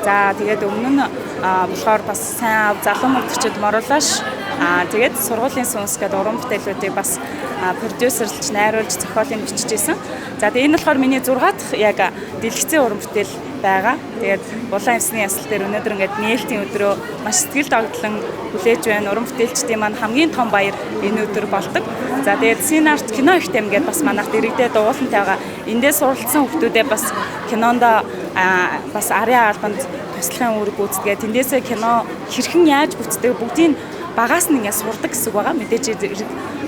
За тэгээд өмнө нь болохоор бас сайн залуу мөрөгчд моруулааш тэгээд сургуулийн сүнс гэдэг уран бүтээлүүдийг бас продюсерлж, найруулж, зохиолын бичижсэн. За тэгээд энэ болохоор миний 6 дахь яг дэлгэцийн уран бүтээл байгаа. Тэгээд улаан эвсний ясал дээр өнөөдөр ингээд нээлтийн өдрөө маш сэтгэл догтлон хүлээж байна. Уран бүтээлчдийн маань хамгийн том баяр энэ өдөр болдог. За тэгээд Синарт кино их тэм гэдэг бас манайх дэрэгдээ дуулантай байгаа. Эндээс суралцсан хүмүүстээ бас кинонд бас арын албанд туслахын үүрэг гүйцэтгээд тэндээсээ кино хэрхэн яаж бүтдэг бүгдийг багаас нь ингээд сурдаг гэсэн үг байгаа. Мэдээж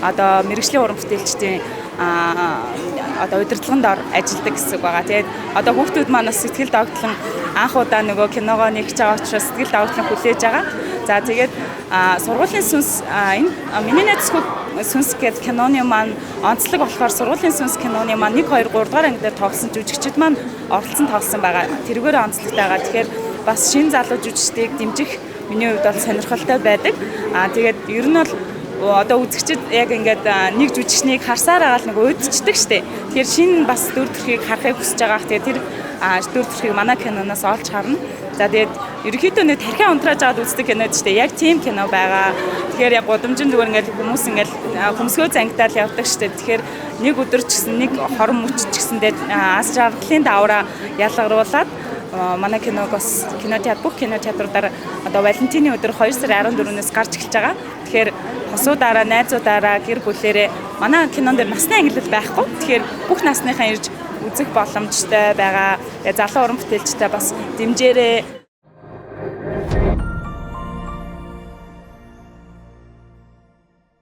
одоо мэргэжлийн уран бүтээлчдийн одоо удирдлаганд ажилладаг гэсэн үг байгаа. Тэгээд одоо хүүхдүүд маань бас сэтгэл догтлон анх удаа нөгөө киногоо нэгж байгаа учраас сэтгэл догтлон хүлээж байгаа. За тэгээд сургуулийн сүнс энэ миний найзсгүй сүнс гэдэг киноны маань онцлог болохоор сургуулийн сүнс киноны маань 1 2 3 дугаар анги дээр тоглосон жүжигчид маань оролцсон тоглосон байгаа. Тэрүүгээр онцлогтой байгаа. Тэгэхээр бас шинэ залуу жүжигчдийг дэмжих миний хувьд бол сонирхолтой байдаг. Тэгээд ер нь бол одоо үзэгчид яг ингээд нэг жүжигчнийг харсаар агаал нэг уйдчдаг штеп. Тэгэхээр шинэ бас дүр төрхийг харахыг хүсэж байгаа. Тэгээд тэр дүр төрхийг манай киноноос олж харна. За тэгээд ерөнхийдөө нэг тархиа унтрааж аваад үздэг кинод штеп. Яг тийм кино байгаа. Тэгэхээр яг гудамжинд зүгээр ингээд хүмүүс ингээд хөмсгөө зангидаал явдаг штеп. Тэгэхээр нэг өдөр ч гэсэн нэг хорон мөч ч гэсэндээ аз жаргалын давраа ялгаруулад манай киногоос бүх кинотеатруудаар одоо Валентины өдөр 2 сарын 14-өөс гарч эхэлж байгаа. Тэгэхээр хосуудаараа, найзуудаараа, гэр бүлээрээ манай кинон дээр насны ангиллал байхгүй. Тэгэхээр бүх насныхан ирж үзэх боломжтой байгаа. Залуу уран бүтээлчтэй бас дэмжээрэй.